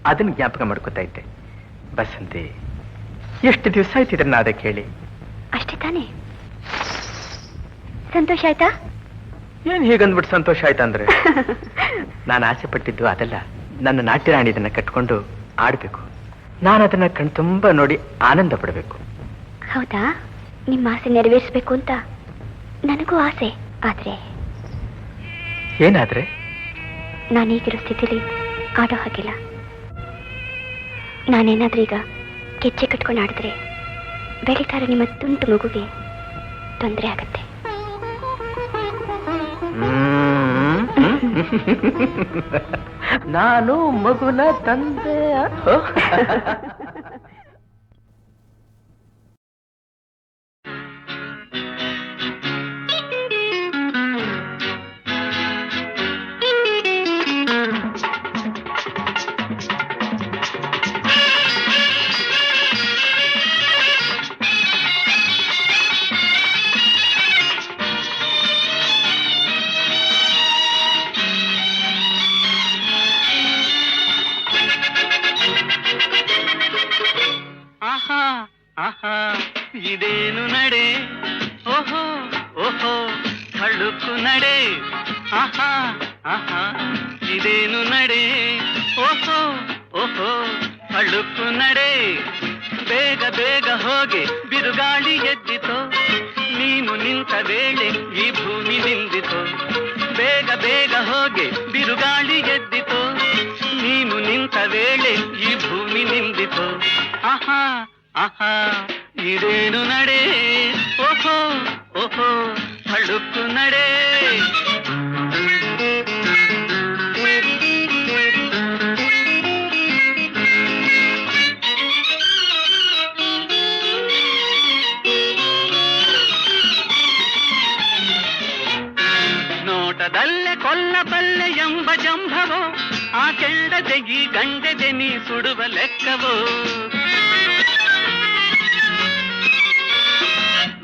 ಅದನ್ನ ಜ್ಞಾಪಕ ಮಾಡ್ಕೋತಾ ಇದ್ದೆ. ಬಸಂತಿ, ಎಷ್ಟು ದಿವಸ ಆಯ್ತು ಇದನ್ನ ಅದಕ್ಕೆ ಹೇಳಿ. ಅಷ್ಟೇ ತಾನೇ? ಸಂತೋಷ ಆಯ್ತಾ? ಏನ್ ಹೀಗಂದ್ಬಿಟ್ಟು ಸಂತೋಷ ಆಯ್ತಂದ್ರೆ ನಾನು ಆಸೆ ಪಟ್ಟಿದ್ದು ಅದಲ್ಲ. ನನ್ನ ನಾಟ್ಯ ರಾಣಿ ಇದನ್ನ ಕಟ್ಕೊಂಡು ಆಡ್ಬೇಕು. ನಾನು ಅದನ್ನ ಕಣ್ ತುಂಬಾ ನೋಡಿ ಆನಂದ ಪಡಬೇಕು. ಹೌದಾ? ನಿಮ್ಮ ಆಸೆ ನೆರವೇರಿಸಬೇಕು ಅಂತ ನನಗೂ ಆಸೆ. ಆದ್ರೆ ಏನಾದ್ರೆ? ನಾನೀಗಿರೋ ಸ್ಥಿತಿಲಿ ಆಡೋ ಹಾಗಿಲ್ಲ. ನಾನೇನಾದ್ರೂ ಈಗ ಗೆಜ್ಜೆ ಕಟ್ಕೊಂಡು ಆಡಿದ್ರೆ ಬೆಳೀತಾರೆ ನಿಮ್ಮ ತುಂಟು ಮಗುಗೆ ತೊಂದರೆ ಆಗತ್ತೆ. ನಾನು ಮಗುನ ತಂದೆ. ಇದೇನು ನಡೆ ಓಹೋ ಓಹೋ ಹಳುಕು ನಡೆ ಆಹಾ ಆಹಾ ಇದೇನು ನಡೆ ಓಹೋ ಓಹೋ ಹಳುಕು ನಡೆ ಬೇಗ ಬೇಗ ಹೋಗಿ ಬಿರುಗಾಳಿ ಎದ್ದಿತೋ ನೀನು ನಿಂತ ವೇಳೆ ಈ ಭೂಮಿ ನಿಂದಿತೋ ಬೇಗ ಬೇಗ ಹೋಗಿ ಬಿರುಗಾಳಿ ಎದ್ದಿತೋ ನೀನು ನಿಂತ ವೇಳೆ ಈ ಭೂಮಿ ನಿಂದಿತೋ ಆಹಾ ಆಹಾ ಇದೇನು ನಡೆ ಓಹೋ ಓಹೋ ಹಳುಕು ನಡೆ ನೋಟದಲ್ಲೇ ಕೊಲ್ಲಬಲ್ಲೆ ಎಂಬ ಜಂಭವೋ ಆ ಕೆಂಡದೆ ಈ ಗಂಡೆದೆ ನೀ ಸುಡುವ ಲೆಕ್ಕವೋ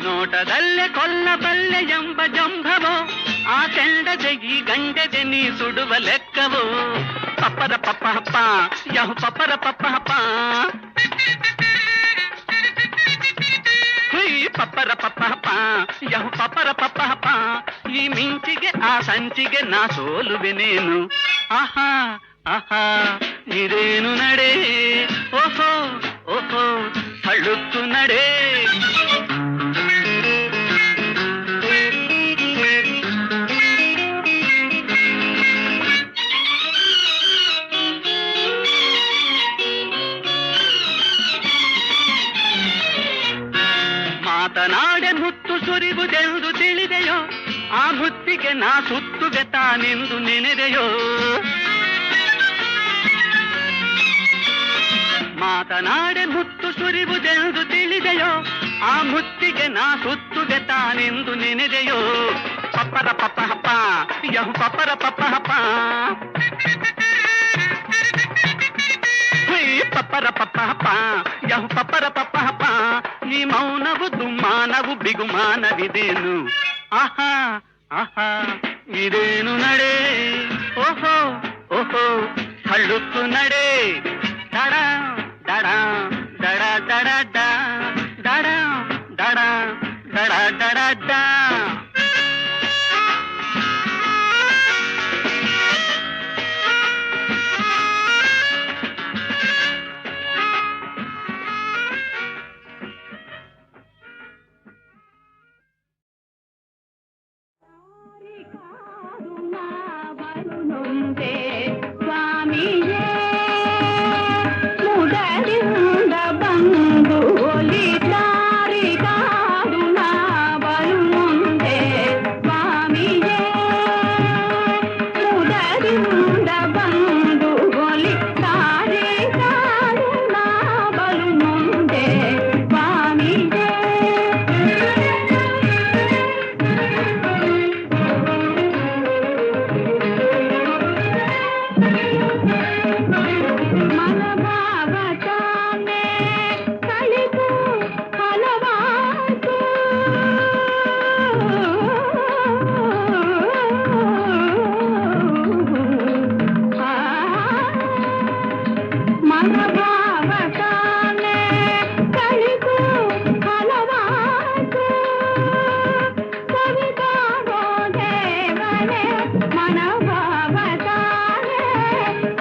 ನೋಟದಲ್ಲೇ ಕೊಲ್ಲಬಲ್ಲೆ ಎಂಬ ಜಂಭವೋ ಆ ಕೆಂಡದೆ ಈ ಗಂಡೆದೆ ನೀ ಸುಡುವ ಲೆಕ್ಕವೋ ಪಪ್ಪರ ಪಪ್ಪ ಹಪ್ಪ ಯಹು ಪಪ್ಪರ ಪಪ್ಪ ಹಪ್ಪ ಪಪ್ಪರ ಪಪ್ಪ ಹಪ್ಪ ಯಹು ಪಪ್ಪರ ಪಪ್ಪ ಹಪ್ಪ ಈ ಮಿಂಚಿಗೆ ಆ ಸಂಚಿಗೆ ನಾ ಸೋಲುವೆನೇನು ಆಹಾ ಆಹಾ ಇದೇನು ನಡೆ ಓಹೋ ಓಹೋ ಹಳುಕು ನಡೆ ಮಾತನಾಡೆ ಮುತ್ತು ಸುರಿವುದೆಂದು ತಿಳಿದೆಯೋ ಆ ಮುತ್ತಿಗೆ ನಾ ಸುತ್ತುವೆ ತಾನೆಂದು ನೆನೆದೆಯೋ ಮಾತನಾಡೆ ಮುತ್ತು ಸುರಿವುದೆಂದು ತಿಳಿದೆಯೋ ಆ ಮುತ್ತಿಗೆ ನಾ ಸುತ್ತುವೆ ತಾನೆಂದು ನೆನೆದೆಯೋ ಪಪ್ಪರ ಪಪ್ಪ ಹಪ್ಪ ಯಹು ಪಪ್ಪರ ಪಪ್ಪ ಹಪ್ಪ ಪಪ್ಪರ ಪಪ್ಪ ಹಪ್ಪ ಯಹು ಪಪ್ಪರ ಪಪ್ಪ ಹಪ್ಪ ಈ ಮೌನವು ದುಮ್ಮಾನವು ಬಿಗುಮಾನವಿದೇನು ಆಹಾ ಆಹಾ ಇದೇನು ನಡೆ ಓಹೋ ಓಹೋ ಹಳುಕು ನಡೆ ದಡ ದಡ ದಡ ದಡ ದಡ ದಡ ದಡ ದಡ ದಡ ಮುದರಿಂದ ಬಂದು ಒಲಿದಾರಿಗ ಕಾಡು ನಾ ಬಲು ಮುಂದೆ ಸ್ವಾಮಿಯೇ ಮುದರಿಂದ ಬಂದು ಒಲಿ ತಾರೆ ಕಾಡು ನಾ ಬಲು ಮುಂದೆ ಸ್ವಾಮಿಯೇ ಮನಭಾವತಾನೆ ಕಳಿತು ಹಲವಾತು ಮನಭಾವತಾನೆ ಕಳಿತು ಹಲವಾತು ಕವಿತಾಗೋ ದೇವನೇ ಮನಭಾವತಾನೆ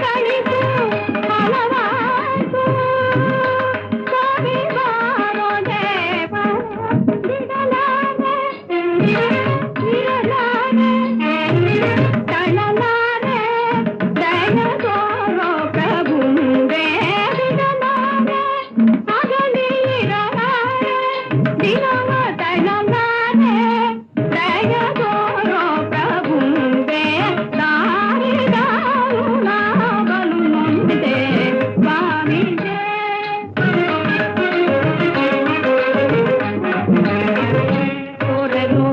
ಕಳಿತು ಹಲವಾತು ಕವಿತಾಗೋ ದೇವ ಬಿಡಲಾರೆ ಇರಲಾರೆ ತಳಲಾರೆ ದಯದೋರೋ ಪ್ರಭುವೇ ಬಿಡಲಾರೆ ಅಗಲಿ ಇರಲಾರೆ ದಿನವ ತಳಲಾರೆ ದಯದೋರೋ ಪ್ರಭುವೇ ದಾರಿದಾರು ನಾಗಲು ಮುಂದೆ ಸ್ವಾಮಿಗೆ ಕೊರಲು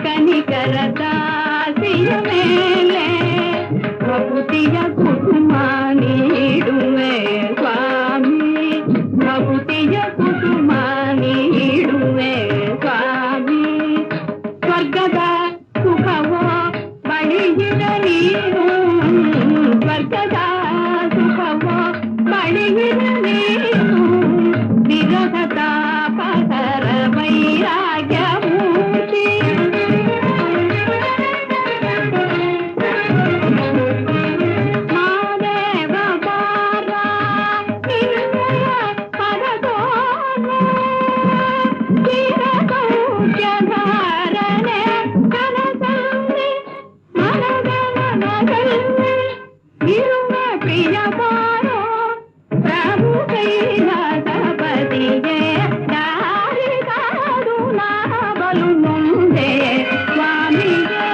ಕನಿಕರ ದಾಸಿಯ ಮೇಲೆ ಪ್ರಭುತಿಯ ಕುಸುಮ ನೀಡುವೆ ಸ್ವಾಮಿ ಪ್ರಭುತಿಯ ಕುಸುಮ ನೀಡುವೆ ಸ್ವಾಮಿ ಸ್ವರ್ಗದ ಸುಖವೋ ಬಳಿಗಿದ ನೀನು ಸ್ವರ್ಗದ ಸುಖವೋ ಬಳಿಗಿದ ನೀನು ವಿರಹ ತಾಪಕರ ವೈರಾಗ್ಯ ಮೂರ್ತಿ ಮಾದೇವ ಬಾರ ನಿನ್ನಯ ಪದದೋರ ಚಿರಸೌಖ್ಯಧಾರನೆ ಕನಸಲ್ಲಿ ಮನಗಣದಲ್ಲಿ ಇರುವ ಪ್ರಿಯ ಬಾರೋ ಪ್ರಭು ಕೈಲಾಸಪತಿಗೆ ದಾರಿ ಕಾಡು ನಾ ಬಲು ಮುಂದೆ ಸ್ವಾಮಿಗೆ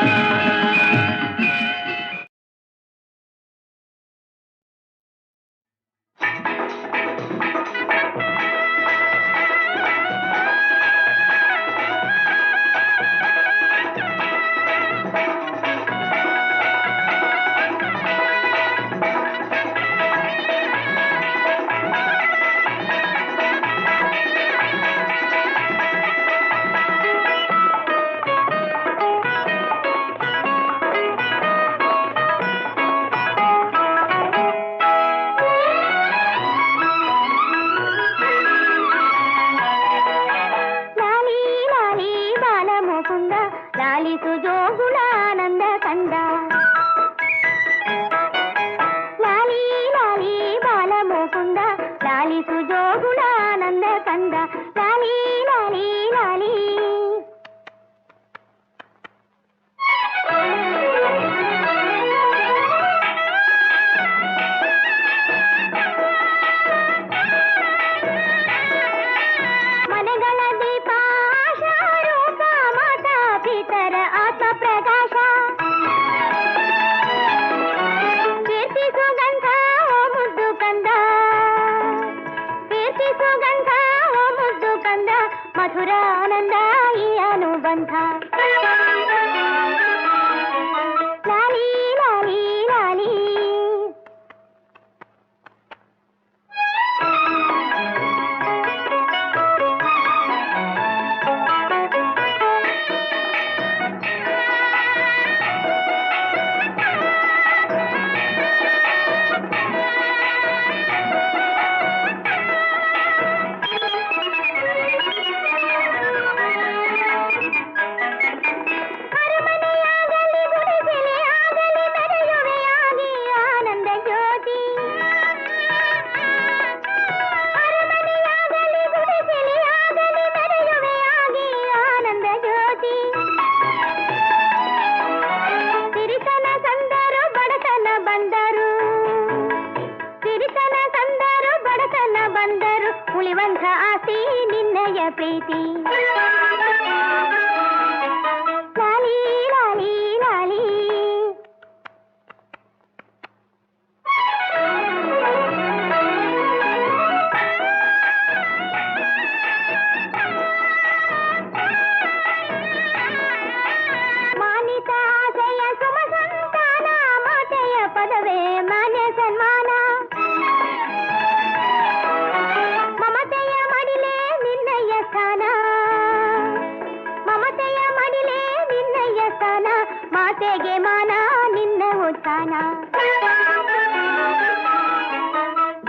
ಲಾಲಿ ಲಾಲಿ ಬಾಲ ಮುಕುಂದ ಲಾಲಿಸು ಜೋಗುಳಾನಂದ ಕಂದ ಲಾಲಿ ಲಾಲಿ ಬಾಲ ಮುಕುಂದ ಲಾಲಿಸು ಜೋಗುಳಾನಂದ ಕಂದ ಲಾಲಿ ಲಾಲಿ ಲಾಲಿ ಮನೆಗಳ ದೀಪ ಆಶಾರೂಪ ಮಾತಾ ಪಿತರ ಆತ್ಮ ಪ್ರಕಾಶ ಕೀರ್ತಿ ಸುಗಂಧ ಓ ಮುದ್ದು ಕಂದ ಕೀರ್ತಿ ಸುಗಂಧ ಓ ಮುದ್ದು ಕಂದ ಮಧುರ ಆನಂದ ಈ ಅನುಬಂಧ ಲಾಲಿ ಲಾಲಿ ಲಾಲಿ ಉಳಿವಂಥ ಆಸಿ ನಿನ್ನ ಹೃದಯ ಪ್ರೀತಿ ಲಾಲಿ ಲಾಲಿ ಲಾಲಿ ಮಾನಿತ ಆಸೆಯ ಸುಮ ಸಂತಾನ ಮಾತೆಯ ಪದವೇ ಮಾನ್ಯ ಸನ್ಮಾನ ಮಮತೆಯ ಮಡಿಲೇ ನಿನ್ನಯ್ಯ ಸ್ಥಾನ ಮಮತೆಯ ಮಡಿಲೇ ನಿನ್ನಯ್ಯ ಸ್ಥಾನ ಮಾತೆಗೆ ಮಾನ ನಿನ್ನ ಉತ್ಥಾನ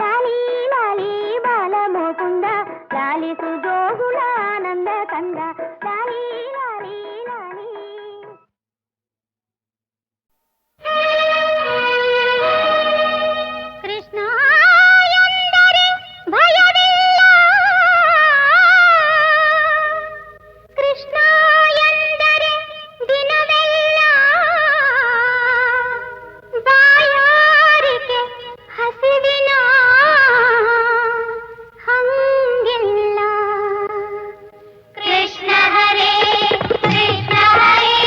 ಲಾಲಿ ಲಾಲಿ ಬಾಲ ಮುಕುಂದ ಲಾಲಿಸು ಜೋಗುಳ ಆನಂದ ಕಂದ ಲಾಲಿ ಲಾಲಿ ಲಾಲಿ ಕೃಷ್ಣ ಎಂದರೆ ಭಯವಿಲ್ಲ ಕೃಷ್ಣ ಎಂದರೆ ದಿನವೆಲ್ಲ ಬಾಯಾರಿಕೆ ಹಸಿವಿನ ಹಂಗಿಲ್ಲ ಕೃಷ್ಣ ಹರೇ ಕೃಷ್ಣ ಹರೇ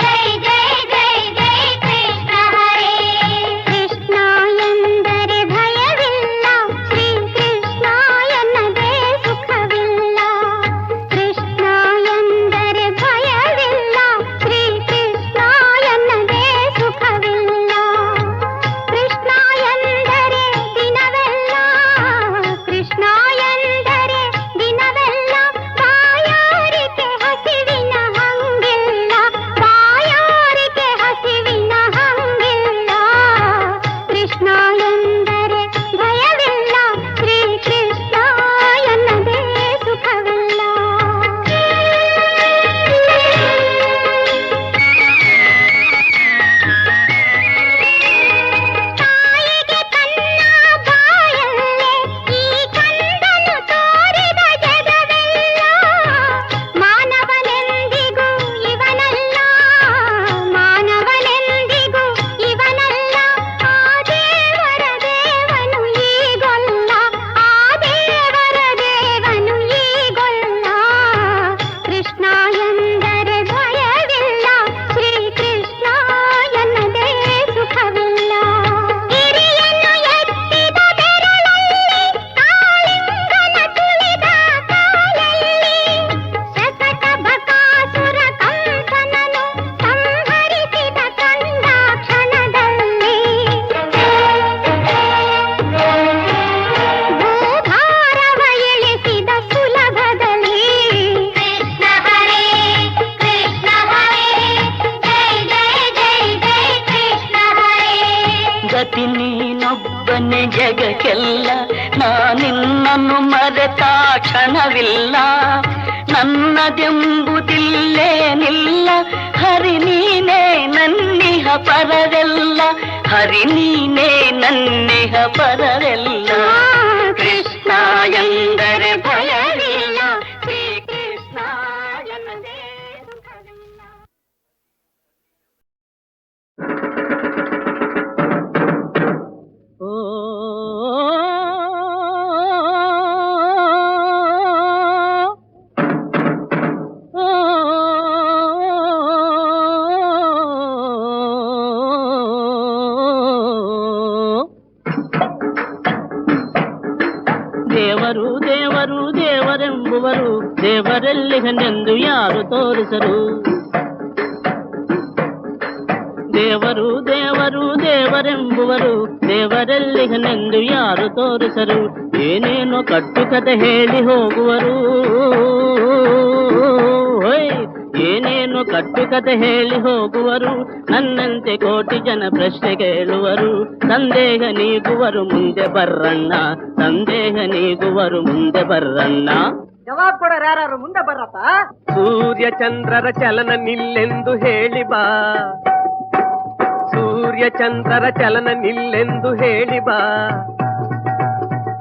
ಜೈ ಜೈ ಜೈ ಜೈ ಕೃಷ್ಣ ಹರೇ ಕೃಷ್ಣ ಎಂದರೆ ಭಯವಿಲ್ಲ ಶ್ರೀ ಕೃಷ್ಣ ಎನ್ನದೇ ಸುಖವಿಲ್ಲ ಕೃಷ್ಣ ಎಂದರೆ ಭಯವಿಲ್ಲ ಶ್ರೀ ಕೃಷ್ಣ ಎನ್ನದೇ ಸುಖವಿಲ್ಲ ಕೃಷ್ಣ ಎಂದರೆ ದಿನವೆಲ್ಲ ಕೃಷ್ಣ ಎಂದರೆ ದಿನವೆಲ್ಲ ಬಾಯಾರಿಕೆ ಹಸಿವಿನ ಹಂಗಿಲ್ಲ ಬಾಯಾರಿಕೆ ಹಸಿವಿನ ಹಂಗಿಲ್ಲ ಕೃಷ್ಣ ಎಂದರೆ ಭಯವಿಲ್ಲ ಶ್ರೀ ಕೃಷ್ಣ ಎನ್ನದೇ ಸುಖವಿಲ್ಲ ತಾಯಿಗೆ ಕನ್ನ ಬಾಯಲ್ಲೇ ಈ ಕಂದನು ತೋರಿದ ಜಗವೆಲ್ಲ ಮಾನವನೆಂದಿಗೂ ಇವನಲ್ಲ ಮಾನವನೆಂದಿಗೂ ಇವನಲ್ಲ ಆ ದೇವರ ದೇವನು ಈಗೊಲ್ಲ ಆ ದೇವರ ದೇವನು ಈಗೊಲ್ಲ ಕೃಷ್ಣ ಎಂದರೆ ಭಯವಿಲ್ಲ ಶ್ರೀ ಕೃಷ್ಣ ಎನ್ನದೇ ಸುಖವಿಲ್ಲ ಗಿರಿಯನ್ನು ಎತ್ತಿದ ಬೆರಳಲ್ಲಿ ಕಾಳಿಂಗನ ತುಳಿದ ಕಾಲಲ್ಲಿ ಶತಕ ಬಕಾಸುರ ಕಂಸನನು ಸಂಹರಿಸಿದ ಕಂಡ ಕ್ಷಣದಲ್ಲಿ ಭೂಭಾರವ ಇಳಿಸಿದ ಸುಲಭದಲ್ಲಿ ಕೃಷ್ಣ ಹರೇ ಕೃಷ್ಣ ಹರೇ ಜೈ ಜೈ ಜೈ ಜೈ ಕೃಷ್ಣ ಹರೇ ಗತಿ ನೀನೊಬ್ಬನೇ ಜಗಕ್ಕೆಲ್ಲ ನಾನಿನ್ನನ್ನು ಮರೆತ ಕ್ಷಣವಿಲ್ಲ ನನ್ನದೆಂಬುದಿಲ್ಲೇನಿಲ್ಲ ಹರಿ ನೀನೇ ನನ್ನಿಹ ಪರವೆಲ್ಲ ಹರಿ ನೀನೇ ನನ್ನಿಹ ಪರವೆಲ್ಲ ಕೃಷ್ಣ ಎಂದರೆ ಭಯವಿಲ್ಲ ಶ್ರೀ ಕೃಷ್ಣ ಎನ್ನದೇ ಸುಖವಿಲ್ಲ ದೇವರು ದೇವರು ದೇವರೆಂಬುವರು ದೇವರೆಲ್ಲಿಗನೆಂದು ಯಾರು ತೋರಿಸರು ದೇವರು ದೇವರು ದೇವರೆಂಬುವರು ದೇವರೆಲ್ಲಿಗನೆಂದು ಯಾರು ತೋರಿಸರು ಏನೇನೋ ಕಟ್ಟುಕತೆ ಹೇಳಿ ಹೋಗುವರು ಹೊಯ್ ಏನೇನೋ ಕಟ್ಟುಕತೆ ಹೇಳಿ ಹೋಗುವರು ನನ್ನಂತೆ ಕೋಟಿ ಜನ ಪ್ರಶ್ನೆ ಕೇಳುವರು ಸಂದೇಹ ನೀಗುವರು ಮುಂದೆ ಬರ್ರಣ್ಣ ಸಂದೇಹ ನೀಗುವರು ಮುಂದೆ ಬರ್ರಣ್ಣ ಜವಾಬ್ ಕೊಡೋರು ಯಾರು ಮುಂದೆ ಬರ್ರಪ್ಪ ಸೂರ್ಯ ಚಂದ್ರರ ಚಲನ ನಿಲ್ಲೆಂದು ಹೇಳಿ ಬಾ ಸೂರ್ಯ ಚಂದ್ರರ ಚಲನ ನಿಲ್ಲೆಂದು ಹೇಳಿ ಬಾ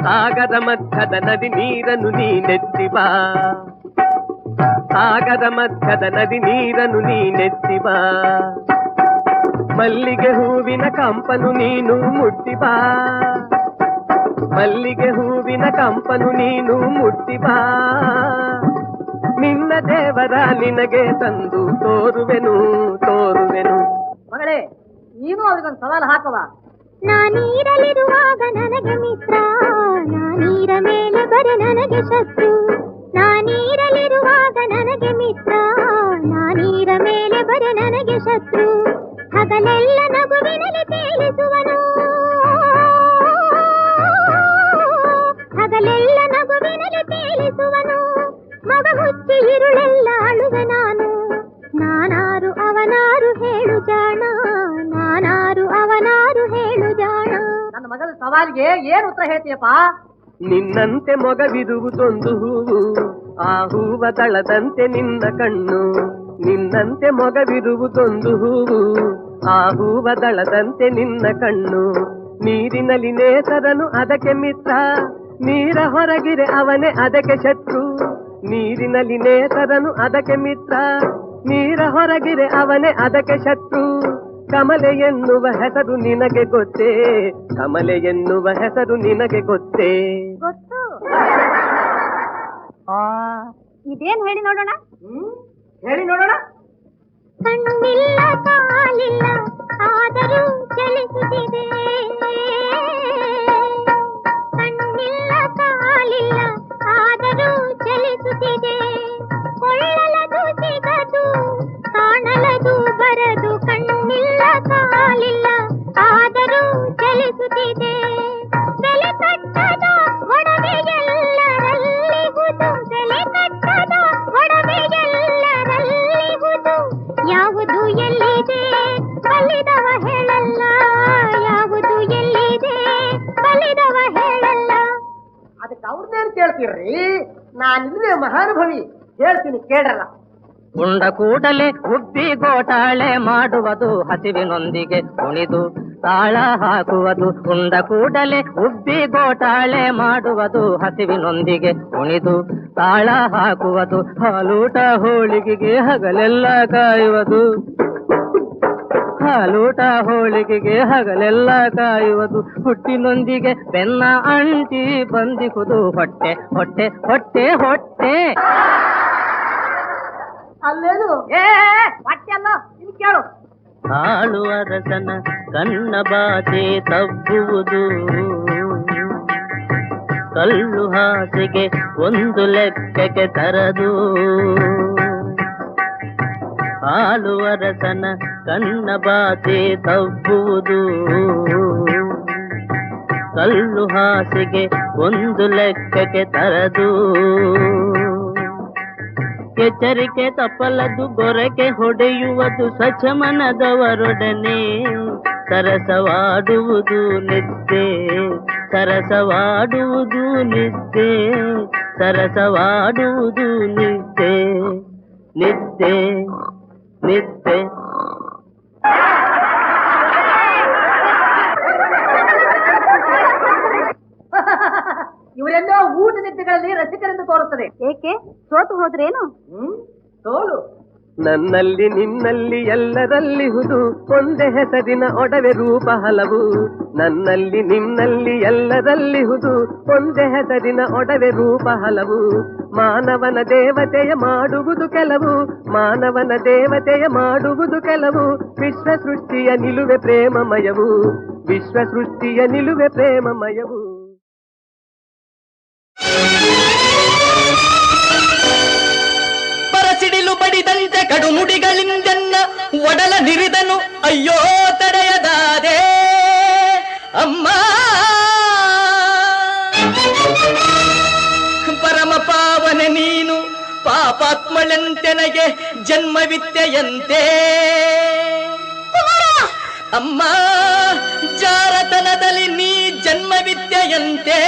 ಸಾಗರ ಮಧ್ಯದ ನದಿ ನೀರನ್ನು ನೀನೆತ್ತಿ ಬಾ ಸಾಗರ ಮಧ್ಯದ ನದಿ ನೀರನ್ನು ನೀನೆತ್ತಿ ಬಾ ಮಲ್ಲಿಗೆ ಹೂವಿನ ಕಂಪನು ನೀನು ಮುಟ್ಟಿ ಬಾ ಮಲ್ಲಿಗೆ ಹೂವಿನ ಕಂಪನು ನೀನು ಮುಟ್ಟಿ ಬಾ, ನಿನ್ನ ದೇವರ ನಿನಗೆ ತಂದು ತೋರುವೆನು ತೋರುವೆನು. ಮಗಳೇ, ನೀನು ಅವ್ರಿಗೊಂದು ಸವಾಲು ಹಾಕುವ. ನಾನೀರಲಿರುವಾಗ ನನಗೆ ಮಿತ್ರ, ನಾನೀರ ಮೇಲೆ ಬರೆ ನನಗೆ ಶತ್ರು. ನಾನೀರಲಿರುವಾಗ ನನಗೆ ಮಿತ್ರ, ನಾನೀರ ಮೇಲೆ ಬರೆ ನನಗೆ ಶತ್ರು. ಹಗಲೆಲ್ಲ ನಗುವಿನಲ್ಲಿ ತೇಲಿಸುವನು, ಹಗಲೆಲ್ಲ ನಗುವಿನಲ್ಲಿ ತೇಲಿಸುವನು. ಮಗ ಹುಚ್ಚಿ ಇರುಳೆಲ್ಲ ಅಳುವೆ ನಾನು, ನಾನಾರು ಅವನಾರು ಹೇಳು ಜಾಣ, ನಾನಾರು ಅವನಾರು ಹೇಳು ಜಾಣ. ನನ್ನ ಮಗಳ ಸವಾಲಿಗೆ ಏನು ಉತ್ತರ ಹೇಳ್ತೀಯಪ್ಪ? ನಿನ್ನಂತೆ ಮೊಗವಿರುವುದೊಂದು ಹೂವು, ಆ ಹೂವ ದಳದಂತೆ ನಿನ್ನ ಕಣ್ಣು. ನಿನ್ನಂತೆ ಮೊಗವಿರುವುದೊಂದು ಹೂವು, ಆ ಹೂವ ದಳದಂತೆ ನಿನ್ನ ಕಣ್ಣು. ನೀರಿನಲ್ಲಿ ನೇಸರನು ಅದಕ್ಕೆ ಮಿತ್ರ, ನೀರ ಹೊರಗಿರೆ ಅವನೇ ಅದಕ್ಕೆ ಶತ್ರು. ನೀರಿನಲ್ಲಿ ನೇಸರನು ಅದಕ್ಕೆ ಮಿತ್ರ, ನೀರ ಹೊರಗಿರೆ ಅವನೇ ಅದಕ್ಕೆ ಶತ್ರು. ಕಮಲೆ ಎನ್ನುವ ಹೆಸರು ನಿನಗೆ ಗೊತ್ತೇ, ಕಮಲೆ ಎನ್ನುವ ಹೆಸರು ನಿನಗೆ ಗೊತ್ತೇ? ಗೊತ್ತು. ಇದೇನ್ ಹೇಳಿ ನೋಡೋಣ? ಹೇಳಿ ನೋಡೋಣ. ಕಣ್ಣಿಲ್ಲ ಕಾಲಿಲ್ಲ ಆದರೂ ಚಲಿಸುತ್ತಿದೆ, ಕಣ್ಣಿಲ್ಲ ಕಾಲಿಲ್ಲ ಆದರೂ ಚಲಿಸುತ್ತಿದೆ. ಕೊಳ್ಳಲದು ಸಿಗದು ಕಾಣಲದು ಬರದು, ಕಣ್ಣಿಲ್ಲ ಕಾಲಿಲ್ಲ ಆದರೂ ಚಲಿಸುತ್ತಿದೆ. ಬೆಲೆ ಕಟ್ಟದ ಒಡವೆಯೆಲ್ಲರಲ್ಲಿಹುದು, ಬೆಲೆ ಕಟ್ಟದ ಒಡವೆಯೆಲ್ಲರಲ್ಲಿಹುದು. ಯಾವುದು ಎಲ್ಲಿದೆ ಬಲ್ಲಿದವ ಹೇಳಲ್ಲ, ಯಾವುದು ಎಲ್ಲಿದೆ ಬಲ್ಲಿದವ ಹೇಳಲ್ಲ. ಅದಕ್ಕೆ ಅವ್ರನ್ನೇನು ಕೇಳ್ತೀರ್ರಿ? ನಾನಿಲ್ವೇ ಮಹಾನುಭವಿ, ಹೇಳ್ತೀನಿ ಕೇಳಲ್ಲ. ಉಂಡ ಕೂಡಲೇ ಉಬ್ಬಿ ಗೋಟಾಳೆ ಮಾಡುವುದು, ಹಸಿವಿನೊಂದಿಗೆ ಕುಣಿದು ತಾಳ ಹಾಕುವುದು. ಉಂಡ ಕೂಡಲೇ ಉಬ್ಬಿ ಗೋಟಾಳೆ ಮಾಡುವುದು, ಹಸಿವಿನೊಂದಿಗೆ ಕುಣಿದು ತಾಳ ಹಾಕುವುದು. ಹಾಲೂಟ ಹೋಳಿಗೆಗೆ ಹಗಲೆಲ್ಲ ಕಾಯುವುದು, ಹಾಲೂಟ ಹೋಳಿಗೆಗೆ ಹಗಲೆಲ್ಲ ಕಾಯುವುದು. ಹುಟ್ಟಿನೊಂದಿಗೆ ಬೆನ್ನ ಅಂಟಿ ಬಂದಿಹುದು, ಹೊಟ್ಟೆ ಹೊಟ್ಟೆ ಹೊಟ್ಟೆ ಹೊಟ್ಟೆ. ಅಲ್ಲೇನು ಹೊಟ್ಟೆಲ್ಲ ಇನ್ ಕೇಳು. ಆಳುವ ರಸನ ಕಣ್ಣ ಬಾಚೆ ತಬ್ಬುವುದು, ಕಲ್ಲು ಹಾಸಿಗೆ ಒಂದು ಲೆಕ್ಕಕ್ಕೆ ತರದು. ಆಳುವ ರಸನ ಕಣ್ಣ ಬಾಚೆ ತಬ್ಬುವುದು, ಕಲ್ಲು ಹಾಸಿಗೆ ಒಂದು ಲೆಕ್ಕಕ್ಕೆ ತರದು. ಎಚ್ಚರಿಕೆ ತಪ್ಪಲದು ಗೊರಕೆ ಹೊಡೆಯುವುದು, ಸ್ವಚ್ಛಮನದವರೊಡನೆ ಸರಸವಾಡುವುದು ನಿದ್ದೆ, ಸರಸವಾಡುವುದು ನಿದ್ದೆ, ಸರಸವಾಡುವುದು ನಿದ್ದೆ, ನಿದ್ದೆ ನಿದ್ದೆ. ಇವರೆಲ್ಲೋ ಊಟ ನಿದ್ದೆಗಳಲ್ಲಿ ರಸಿಕರೆಂದು ತೋರುತ್ತದೆ. ಏಕೆ ಸೋತು ಹೋದ್ರೇನು? ತೋಳು. ನನ್ನಲ್ಲಿ ನಿನ್ನಲ್ಲಿ ಎಲ್ಲರಲ್ಲಿಹುದು ಒಂದೇ ಹೆಸರಿನ ಒಡವೆ ರೂಪ ಹಲವು. ನನ್ನಲ್ಲಿ ನಿನ್ನಲ್ಲಿ ಎಲ್ಲರಲ್ಲಿಹುದು ಒಂದೇ ಹೆಸರಿನ ಒಡವೆ ರೂಪ ಹಲವು. ಮಾನವನ ದೇವತೆಯ ಮಾಡುವುದು ಕೆಲವು, ಮಾನವನ ದೇವತೆಯ ಮಾಡುವುದು ಕೆಲವು. ವಿಶ್ವ ಸೃಷ್ಟಿಯ ನಿಲುವೆ ಪ್ರೇಮಮಯವು, ವಿಶ್ವ ಸೃಷ್ಟಿಯ ನಿಲುವೆ ಪ್ರೇಮಮಯವು. ಪರಸಿಡಿಲು ಬಡಿದಂತೆ ಕಡು ನುಡಿಗಳಿಂದೆನ್ನ ಒಡಲ ನಿರಿದನು, ಅಯ್ಯೋ ತಡೆಯದಾದೆ ಅಮ್ಮ. ಪರಮ ಪಾವನೆ ನೀನು ಪಾಪಾತ್ಮಳೆಂತೆನಗೆ ಜನ್ಮವಿತ್ತೆಯಂತೆ ಅಮ್ಮ. ಜಾರತನದಲ್ಲಿ ನೀ ಜನ್ಮವಿದ್ಯೆಯಂತೆ.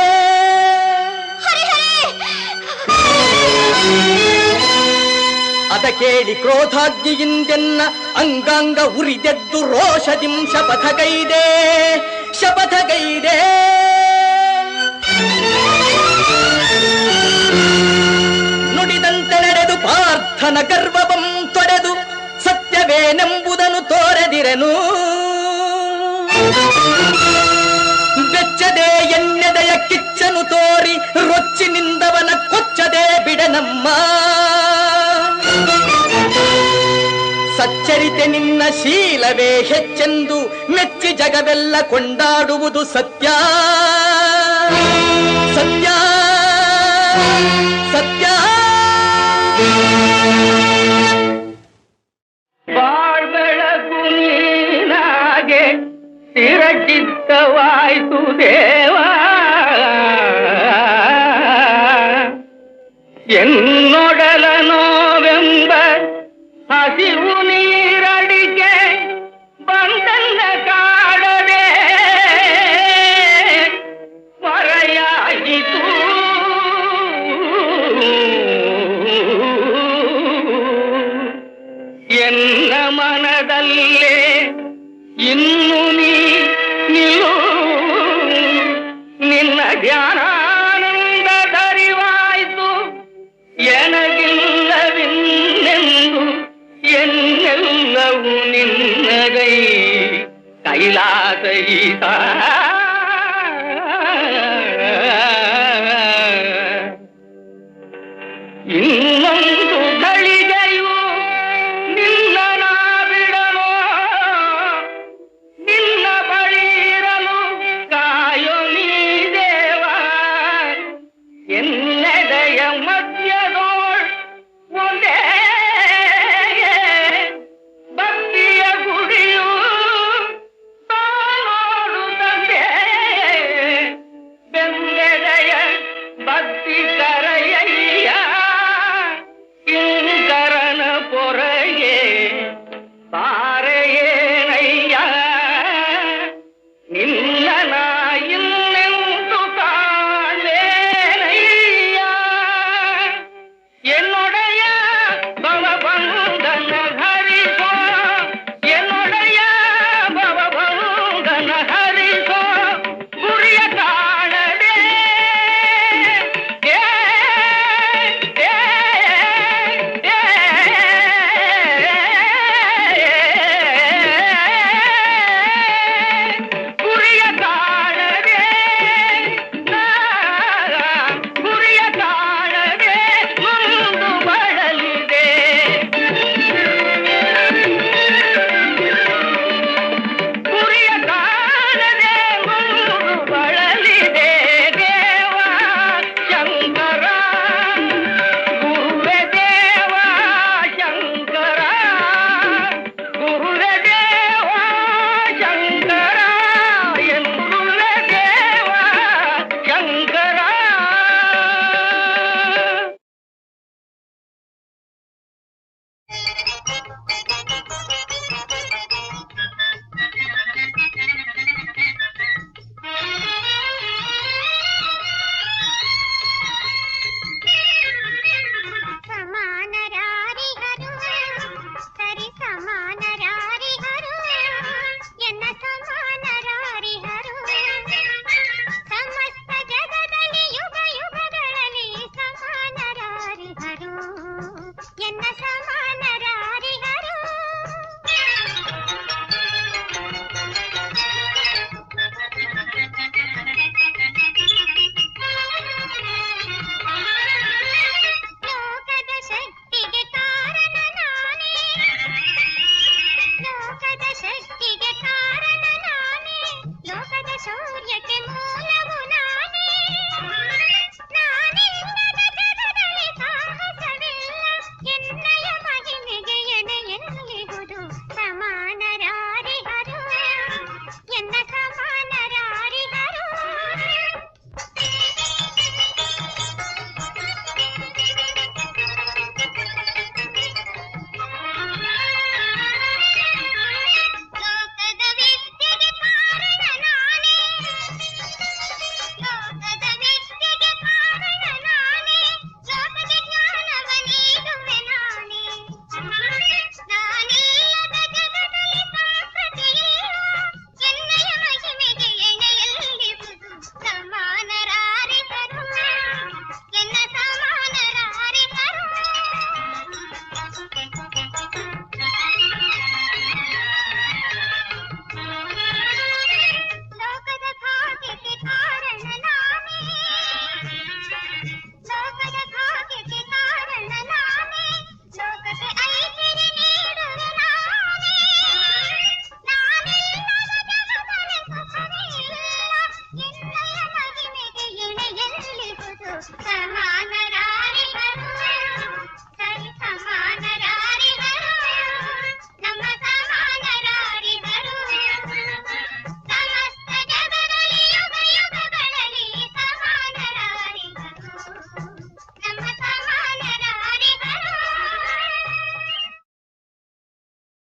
ಅದ ಕೇಳಿ ಕ್ರೋಧಾಗ್ನಿಯಿಂದೆನ್ನ ಅಂಗಾಂಗ ಉರಿದೆದ್ದು ರೋಷದಿಂ ಶಪಥಗೈದೆ, ಶಪಥಗೈದೆ. ನುಡಿದಂತೆ ನಡೆದು ಪಾರ್ಥನ ಗರ್ವವಂ ತೊಡೆದು ಸತ್ಯವೇನೆಂಬುದನ್ನು ತೋರದಿರೆನು. ಬೆಚ್ಚದೆ ಎನ್ನೆದೆಯ ಕಿಚ್ಚ ರೊಚ್ಚನು ತೋರಿ ರೊಚ್ಚಿನಿಂದವನ ಕೊಚ್ಚದೆ ಬಿಡನಮ್ಮ. ಸಚ್ಚರಿತೆ ನಿನ್ನ ಶೀಲವೇ ಹೆಚ್ಚೆಂದು ಮೆಚ್ಚಿ ಜಗವೆಲ್ಲ ಕೊಂಡಾಡುವುದು ಸತ್ಯ ಸತ್ಯ ಸತ್ಯ. ಬಾಳ್ಬೆಳಗು ನೀನಾಗೆ ಸ್ಥಿರಚಿತ್ತವಾಯ್ತು ದೇವಾ, ಎನ್ನೊಡಲ ನೋವೆಂಬ ಹಸಿವು ನೀರಡಿಗೆ ಬಂದನ್ನ ಕಾಡದೆ ಮರೆಯಾಯಿತು. ಎನ್ನ ಮನದಲ್ಲೇ ಇನ್ನು ನೀ ನಿಲ್ಲು, ನಿನ್ನ ಧ್ಯಾನಾನಂದ ದರಿವಾಯ್ತು ಎನಗಿಲ್ಲವಿನ್ನೆಂದು ಎನ್ನೆಲ್ಲವೂ ನಿನ್ನಗೈ ಕೈಲಾಸ ಈತ.